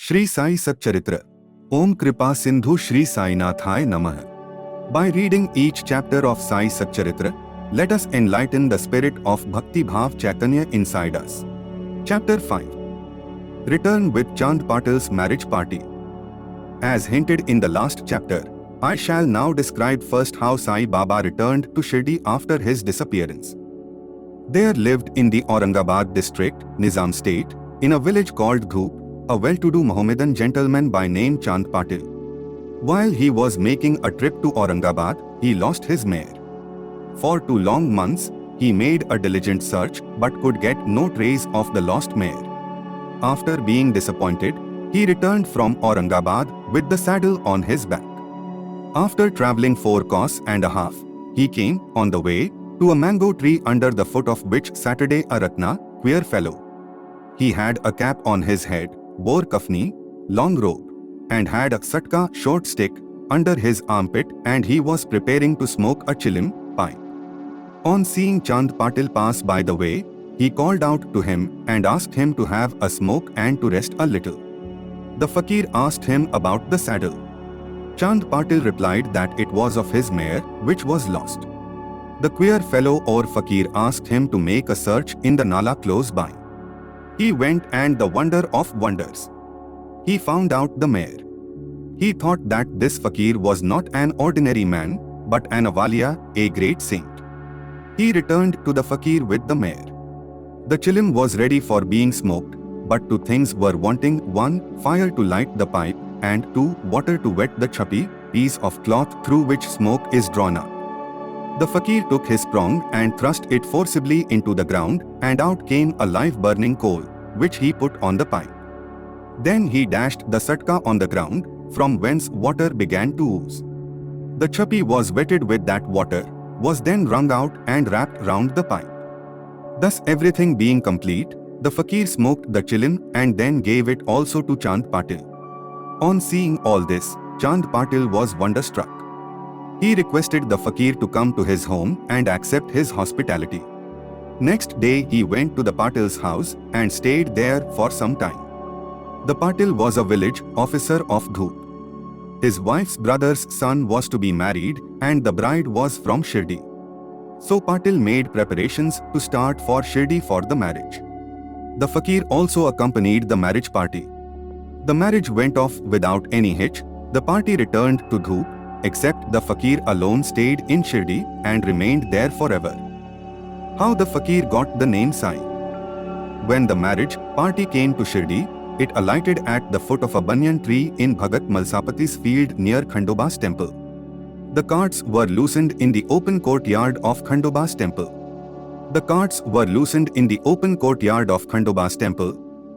Shri Sai Satcharitra. Om Kripa Sindhu Shri Sai Nathaya Namah. By reading each chapter of Sai Satcharitra, let us enlighten the spirit of Bhakti Bhav Chaitanya inside us. Chapter 5. Return with Chand Patil's marriage party. As hinted in the last chapter, I shall now describe first how Sai Baba returned to Shirdi after his disappearance. There lived in the Aurangabad district, Nizam state, in a village called Dhoop, a well-to-do Mohammedan gentleman by name Chand Patil. While he was making a trip to Aurangabad, he lost his mare. For 2 long months, he made a diligent search but could get no trace of the lost mare. After being disappointed, he returned from Aurangabad with the saddle on his back. After travelling 4 kos and a half, he came, on the way, to a mango tree under the foot of which Saturday a Ratna, queer fellow. He had a cap on his head, wore kafni, long robe, and had a satka short stick under his armpit, and he was preparing to smoke a chilim pipe. On seeing Chand Patil pass by the way, he called out to him and asked him to have a smoke and to rest a little. The fakir asked him about the saddle. Chand Patil replied that it was of his mare, which was lost. The queer fellow or fakir asked him to make a search in the nala close by. He went, and the wonder of wonders, he found out the mare. He thought that this fakir was not an ordinary man, but an Avalia, a great saint. He returned to the fakir with the mare. The chilim was ready for being smoked, but 2 things were wanting: 1, fire to light the pipe, and 2, water to wet the chapi, piece of cloth through which smoke is drawn up. The fakir took his prong and thrust it forcibly into the ground, and out came a live burning coal, which he put on the pipe. Then he dashed the satka on the ground, from whence water began to ooze. The chapi was wetted with that water, was then wrung out and wrapped round the pipe. Thus everything being complete, the fakir smoked the chilim and then gave it also to Chand Patil. On seeing all this, Chand Patil was wonderstruck. He requested the fakir to come to his home and accept his hospitality. Next day he went to the Patil's house and stayed there for some time. The Patil was a village officer of Dhoop. His wife's brother's son was to be married, and the bride was from Shirdi. So Patil made preparations to start for Shirdi for the marriage. The fakir also accompanied the marriage party. The marriage went off without any hitch. The party returned to Dhoop, except the fakir alone stayed in Shirdi and remained there forever. How the fakir got the name Sai? When the marriage party came to Shirdi, it alighted at the foot of a banyan tree in Bhagat Malsapati's field near Khandoba's temple. The carts were loosened in the open courtyard of Khandoba's temple.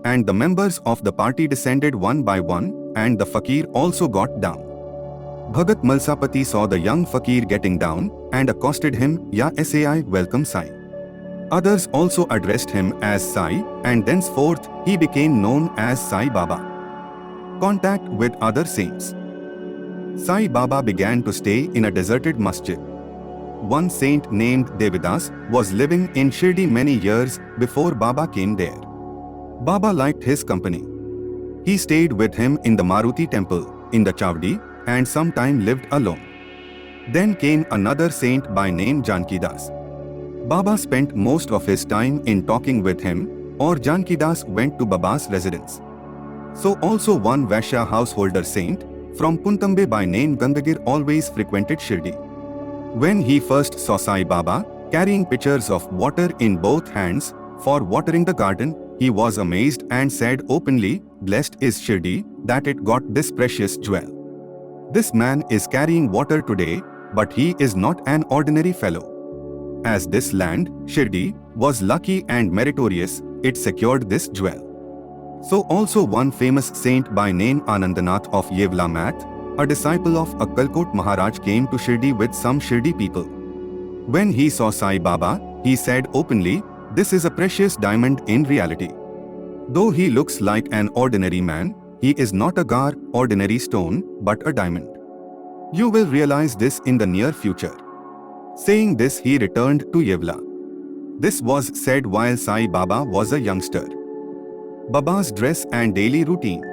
And the members of the party descended one by one, and the fakir also got down. Bhagat Malsapati saw the young fakir getting down and accosted him, "Ya Sai, welcome Sai." Others also addressed him as Sai, and thenceforth he became known as Sai Baba. Contact with other saints. Sai Baba began to stay in a deserted masjid. One saint named Devidas was living in Shirdi many years before Baba came there. Baba liked his company. He stayed with him in the Maruti temple, in the Chavdi, and sometime lived alone. Then came another saint by name Jankidas. Baba spent most of his time in talking with him, or Jankidas went to Baba's residence. So also one Vaishya householder saint from Puntambe by name Gandagir always frequented Shirdi. When he first saw Sai Baba carrying pitchers of water in both hands for watering the garden, he was amazed and said openly, "Blessed is Shirdi that it got this precious jewel. This man is carrying water today, but he is not an ordinary fellow. As this land, Shirdi, was lucky and meritorious, it secured this jewel." So also one famous saint by name Anandanath of Yevla Math, a disciple of Akkalkot Maharaj, came to Shirdi with some Shirdi people. When he saw Sai Baba, he said openly, "This is a precious diamond in reality. Though he looks like an ordinary man, he is not a gar, ordinary stone, but a diamond. You will realize this in the near future." Saying this, he returned to Yevla. This was said while Sai Baba was a youngster. Baba's dress and daily routine.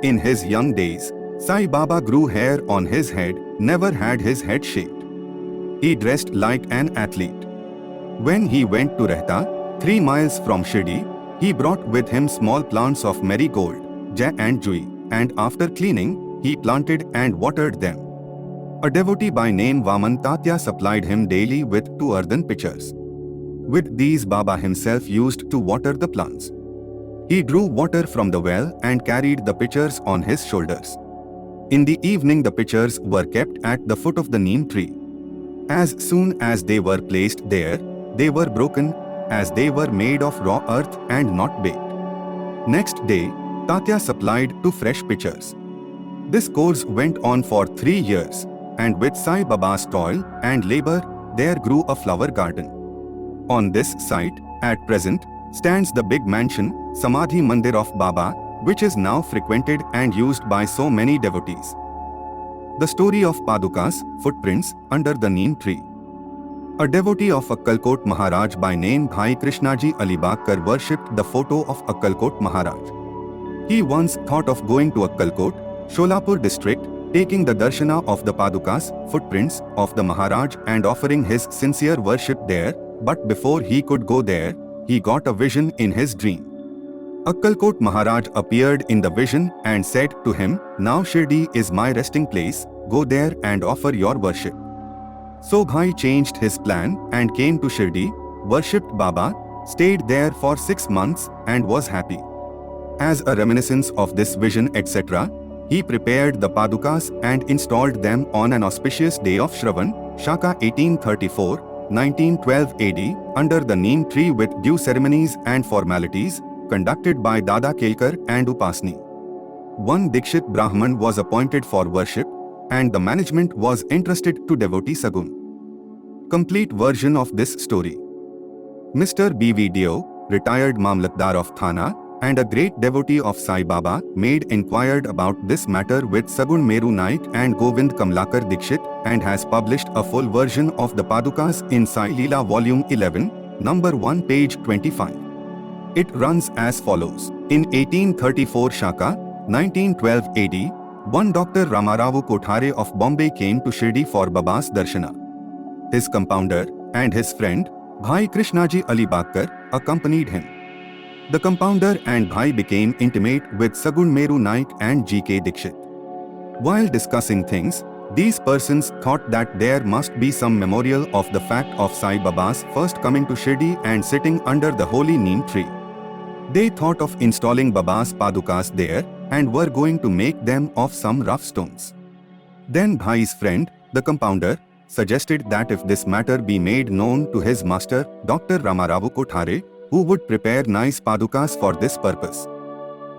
In his young days, Sai Baba grew hair on his head, never had his head shaved. He dressed like an athlete. When he went to Rehta, 3 miles from Shirdi, he brought with him small plants of marigold, jai and jui, and after cleaning, he planted and watered them. A devotee by name Vaman Tatya supplied him daily with 2 earthen pitchers. With these Baba himself used to water the plants. He drew water from the well and carried the pitchers on his shoulders. In the evening the pitchers were kept at the foot of the neem tree. As soon as they were placed there, they were broken, as they were made of raw earth and not baked. Next day, Tatya supplied 2 fresh pitchers. This course went on for 3 years, and with Sai Baba's toil and labor, there grew a flower garden. On this site, at present, stands the big mansion, Samadhi Mandir of Baba, which is now frequented and used by so many devotees. The story of Padukas, footprints, under the neem tree. A devotee of Akkalkot Maharaj by name Bhai Krishnaji Alibagkar worshipped the photo of Akkalkot Maharaj. He once thought of going to Akkalkot, Sholapur district, taking the darshana of the Padukas, footprints, of the Maharaj and offering his sincere worship there, but before he could go there, he got a vision in his dream. Akkalkot Maharaj appeared in the vision and said to him, "Now Shirdi is my resting place, go there and offer your worship." So Bhai changed his plan and came to Shirdi, worshipped Baba, stayed there for 6 months and was happy. As a reminiscence of this vision etc., he prepared the Padukas and installed them on an auspicious day of Shravan, Shaka 1834, 1912 AD, under the neem tree with due ceremonies and formalities, conducted by Dada Kelkar and Upasni. One Dikshit Brahman was appointed for worship, and the management was entrusted to devotee Sagun. Complete version of this story. Mr. B.V. Dio, retired Mamlatdar of Thana, and a great devotee of Sai Baba, made inquired about this matter with Sagun Meru Naik and Govind Kamlakar Dikshit, and has published a full version of the Padukas in Sai Leela Volume 11, number 1, page 25. It runs as follows. In 1834 Shaka, 1912 AD, one Dr. Ramaravu Kothare of Bombay came to Shirdi for Baba's darshana. His compounder and his friend, Bhai Krishnaji Alibagkar, accompanied him. The compounder and Bhai became intimate with Sagun Meru Naik and G.K. Dikshit. While discussing things, these persons thought that there must be some memorial of the fact of Sai Baba's first coming to Shirdi and sitting under the holy neem tree. They thought of installing Baba's Padukas there and were going to make them of some rough stones. Then Bhai's friend, the compounder, suggested that if this matter be made known to his master, Dr. Ramaravu Kothare, who would prepare nice Padukas for this purpose.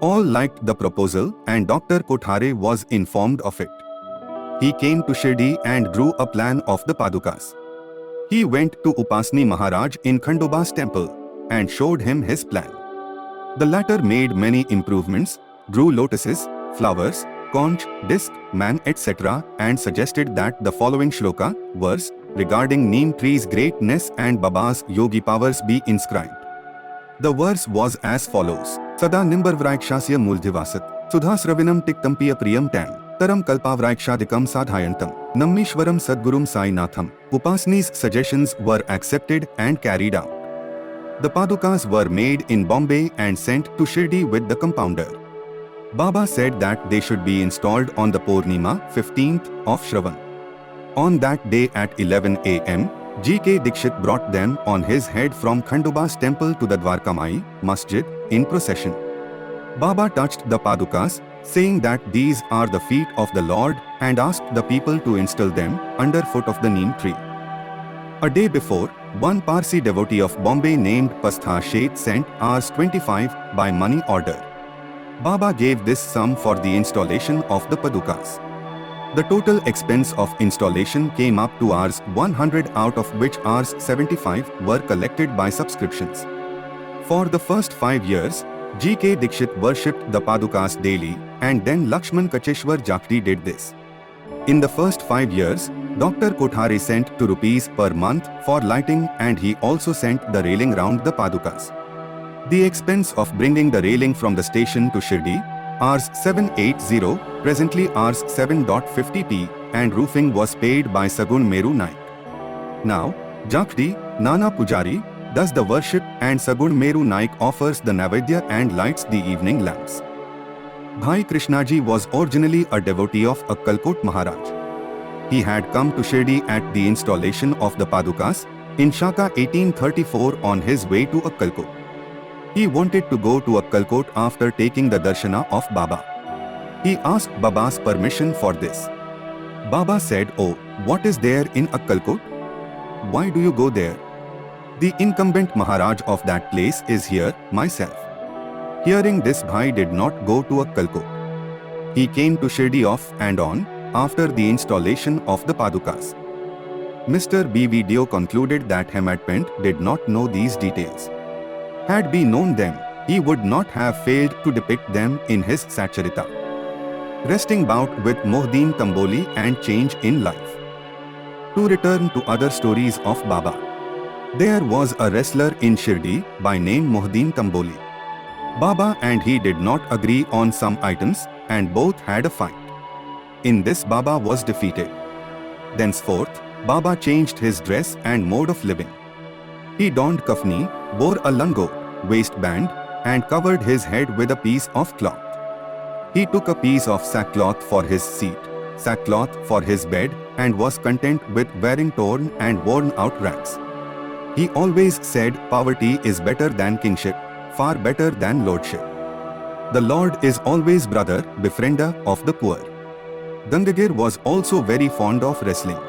All liked the proposal and Dr. Kothare was informed of it. He came to Shirdi and drew a plan of the Padukas. He went to Upasni Maharaj in Khandoba's temple and showed him his plan. The latter made many improvements, drew lotuses, flowers, conch, disc, man etc. and suggested that the following shloka, verse, regarding neem tree's greatness and Baba's yogi powers be inscribed. The verse was as follows. Sada nimbarvrayakshasya muldhivasat, sudhasravinam tiktampiya priyam tam, taram kalpavrakshadikam sadhayantam, nammishwaram sadgurum sainatham. Upasni's suggestions were accepted and carried out. The Padukas were made in Bombay and sent to Shirdi with the compounder. Baba said that they should be installed on the Purnima, 15th of Shravan. On that day at 11 am, G.K. Dikshit brought them on his head from Khandoba's temple to the Dwarkamai Masjid in procession. Baba touched the Padukas, saying that these are the feet of the Lord, and asked the people to install them under foot of the neem tree. A day before, one Parsi devotee of Bombay named Pastha Sheth sent Rs 25 by money order. Baba gave this sum for the installation of the Padukas. The total expense of installation came up to Rs 100, out of which Rs 75 were collected by subscriptions. For the first 5 years, G.K. Dikshit worshipped the Padukas daily, and then Lakshman Kacheshwar Jakti did this. In the first 5 years, Dr. Kothare sent 2 rupees per month for lighting, and he also sent the railing round the Padukas. The expense of bringing the railing from the station to Shirdi, Rs 780, presently Rs 7.50p, and roofing was paid by Sagun Meru Naik. Now, Jakdi, Nana Pujari, does the worship and Sagun Meru Naik offers the Navaidya and lights the evening lamps. Bhai Krishnaji was originally a devotee of Akkalkot Maharaj. He had come to Shirdi at the installation of the Padukas in Shaka 1834 on his way to Akkalkot. He wanted to go to Akkalkot after taking the darshana of Baba. He asked Baba's permission for this. Baba said, "Oh, what is there in Akkalkot? Why do you go there? The incumbent Maharaj of that place is here, myself." Hearing this, Bhai did not go to Akkalkot. He came to Shirdi off and on after the installation of the Padukas. Mr. B. Video concluded that Hemadpant did not know these details. Had he known them, he would not have failed to depict them in his Satcharitra. Resting bout with Mohdeen Tamboli and change in life. To return to other stories of Baba. There was a wrestler in Shirdi by name Mohdeen Tamboli. Baba and he did not agree on some items and both had a fight. In this, Baba was defeated. Thenceforth, Baba changed his dress and mode of living. He donned kafni, wore a lango, waistband, and covered his head with a piece of cloth. He took a piece of sackcloth for his seat, sackcloth for his bed, and was content with wearing torn and worn-out rags. He always said, "Poverty is better than kingship, far better than lordship. The Lord is always brother, befriender of the poor." Gangagir was also very fond of wrestling.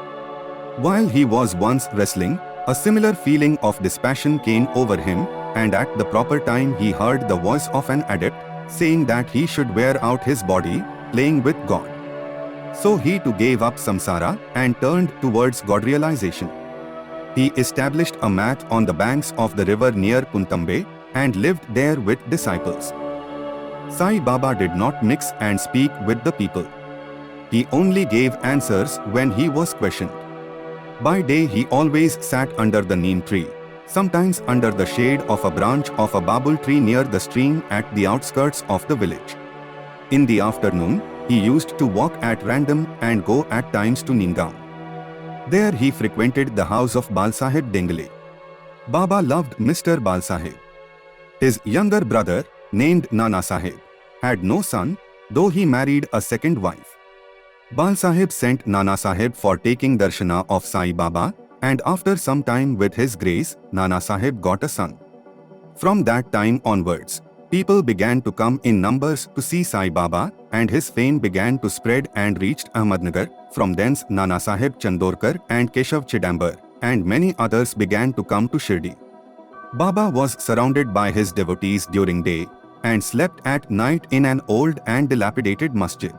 While he was once wrestling, a similar feeling of dispassion came over him, and at the proper time he heard the voice of an adept, saying that he should wear out his body, playing with God. So he too gave up samsara and turned towards God realization. He established a mat on the banks of the river near Puntambe and lived there with disciples. Sai Baba did not mix and speak with the people. He only gave answers when he was questioned. By day he always sat under the neem tree, sometimes under the shade of a branch of a babul tree near the stream at the outskirts of the village. In the afternoon, he used to walk at random and go at times to Ningam. There he frequented the house of Balsahib Dengale. Baba loved Mr. Balsahib. His younger brother, named Nana Sahib, had no son, though he married a second wife. Balsahib sent Nana Sahib for taking darshana of Sai Baba, and after some time with his grace, Nana Sahib got a son. From that time onwards, people began to come in numbers to see Sai Baba, and his fame began to spread and reached Ahmednagar. From thence Nana Sahib Chandorkar and Keshav Chidambar and many others began to come to Shirdi. Baba was surrounded by his devotees during day and slept at night in an old and dilapidated masjid.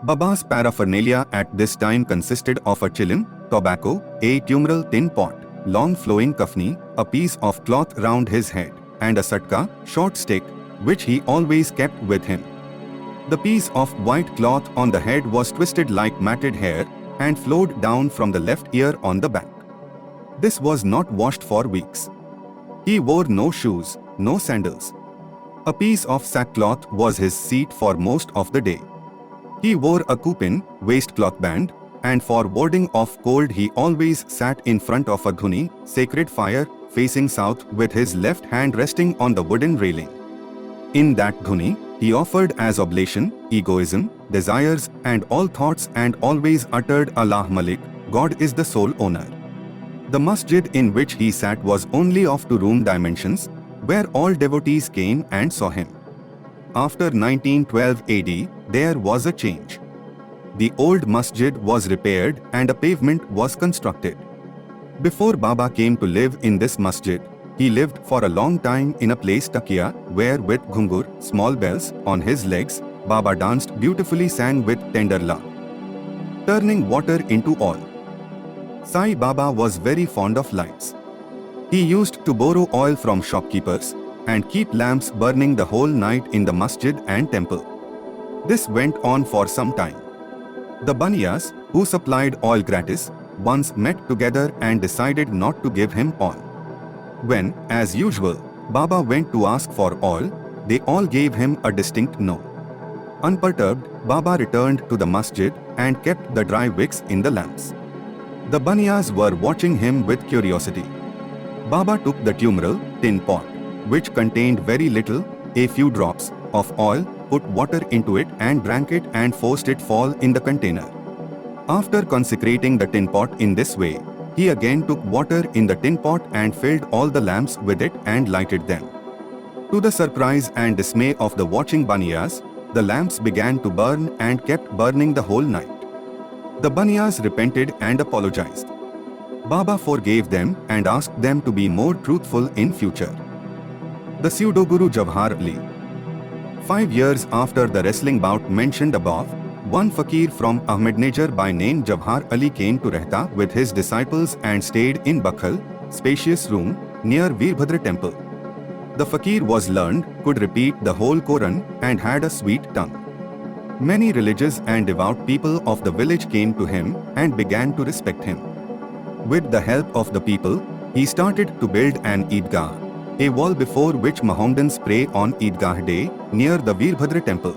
Baba's paraphernalia at this time consisted of a chilim, tobacco, a tumoral tin pot, long flowing kafni, a piece of cloth round his head, and a satka, short stick, which he always kept with him. The piece of white cloth on the head was twisted like matted hair and flowed down from the left ear on the back. This was not washed for weeks. He wore no shoes, no sandals. A piece of sackcloth was his seat for most of the day. He wore a kupin, waistcloth band, and for warding off cold he always sat in front of a dhuni, sacred fire, facing south with his left hand resting on the wooden railing. In that dhuni, he offered as oblation, egoism, desires and all thoughts and always uttered Allah Malik, God is the sole owner. The masjid in which he sat was only of 2-room dimensions, where all devotees came and saw him. After 1912 AD, there was a change. The old masjid was repaired and a pavement was constructed. Before Baba came to live in this masjid, he lived for a long time in a place Takia, where with ghungur, small bells, on his legs, Baba danced beautifully, sang with tender love, turning water into oil. Sai Baba was very fond of lights. He used to borrow oil from shopkeepers and keep lamps burning the whole night in the masjid and temple. This went on for some time. The Baniyas, who supplied oil gratis, once met together and decided not to give him oil. When, as usual, Baba went to ask for oil, they all gave him a distinct no. Unperturbed, Baba returned to the masjid and kept the dry wicks in the lamps. The Baniyas were watching him with curiosity. Baba took the tumoral tin pot, which contained very little, a few drops, of oil, put water into it and drank it and forced it fall in the container. After consecrating the tin pot in this way, he again took water in the tin pot and filled all the lamps with it and lighted them. To the surprise and dismay of the watching Baniyas, the lamps began to burn and kept burning the whole night. The Baniyas repented and apologized. Baba forgave them and asked them to be more truthful in future. The pseudo-guru Jawhar Ali. 5 years after the wrestling bout mentioned above, one fakir from Ahmednagar by name Jawhar Ali came to Rehta with his disciples and stayed in Bakhal, spacious room, near Veerbhadra temple. The fakir was learned, could repeat the whole Quran and had a sweet tongue. Many religious and devout people of the village came to him and began to respect him. With the help of the people, he started to build an Eidgah, a wall before which Mohammedans pray on Eidgah day, near the Veerbhadra temple.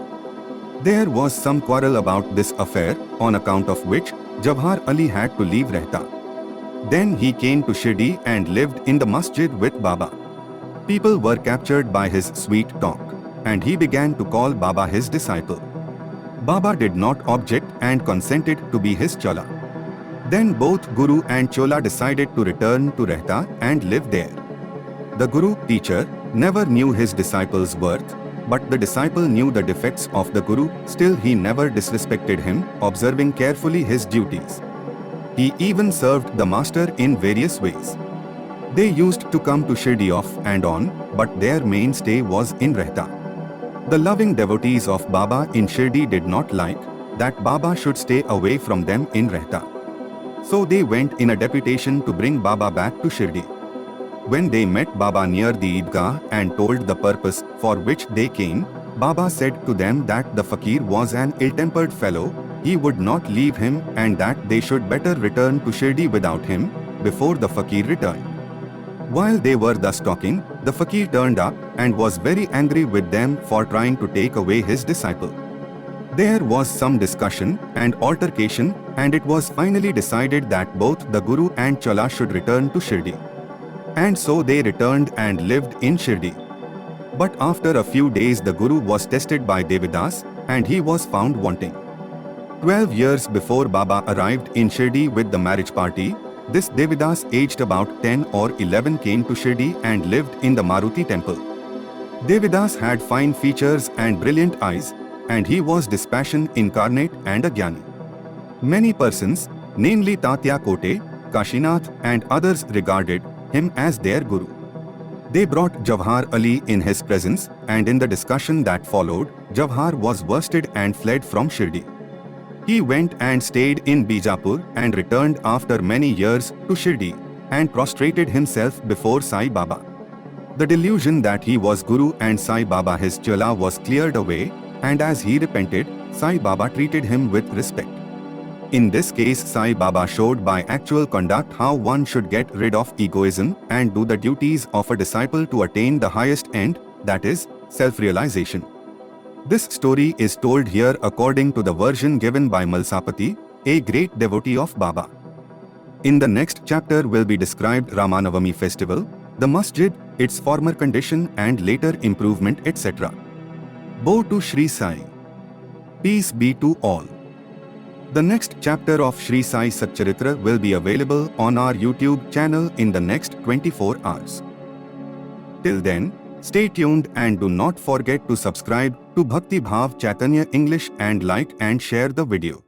There was some quarrel about this affair, on account of which Jawhar Ali had to leave Rehta. Then he came to Shirdi and lived in the masjid with Baba. People were captured by his sweet talk, and he began to call Baba his disciple. Baba did not object and consented to be his chola. Then both Guru and Chola decided to return to Rehta and live there. The Guru, teacher, never knew his disciple's worth, but the disciple knew the defects of the Guru, still he never disrespected him, observing carefully his duties. He even served the master in various ways. They used to come to Shirdi off and on, but their mainstay was in Rehta. The loving devotees of Baba in Shirdi did not like that Baba should stay away from them in Rehta. So they went in a deputation to bring Baba back to Shirdi. When they met Baba near the Eidgah and told the purpose for which they came, Baba said to them that the fakir was an ill-tempered fellow, he would not leave him and that they should better return to Shirdi without him, before the fakir returned. While they were thus talking, the fakir turned up and was very angry with them for trying to take away his disciple. There was some discussion and altercation, and it was finally decided that both the Guru and Chola should return to Shirdi. And so they returned and lived in Shirdi. But after a few days the Guru was tested by Devidas, and he was found wanting. 12 years before Baba arrived in Shirdi with the marriage party, this Devidas aged about 10 or 11 came to Shirdi and lived in the Maruti temple. Devidas had fine features and brilliant eyes, and he was dispassion incarnate and a Jnani. Many persons, namely Tatya Kote, Kashinath and others regarded him as their Guru. They brought Jawhar Ali in his presence, and in the discussion that followed, Jawhar was worsted and fled from Shirdi. He went and stayed in Bijapur and returned after many years to Shirdi and prostrated himself before Sai Baba. The delusion that he was Guru and Sai Baba his Chola was cleared away, and as he repented, Sai Baba treated him with respect. In this case, Sai Baba showed by actual conduct how one should get rid of egoism and do the duties of a disciple to attain the highest end, that is, self-realization. This story is told here according to the version given by Malsapati, a great devotee of Baba. In the next chapter will be described Ramanavami festival, the masjid, its former condition and later improvement, etc. Bow to Shri Sai. Peace be to all. The next chapter of Shri Sai Satcharitra will be available on our YouTube channel in the next 24 hours. Till then, stay tuned and do not forget to subscribe to Bhakti Bhav Chaitanya English and like and share the video.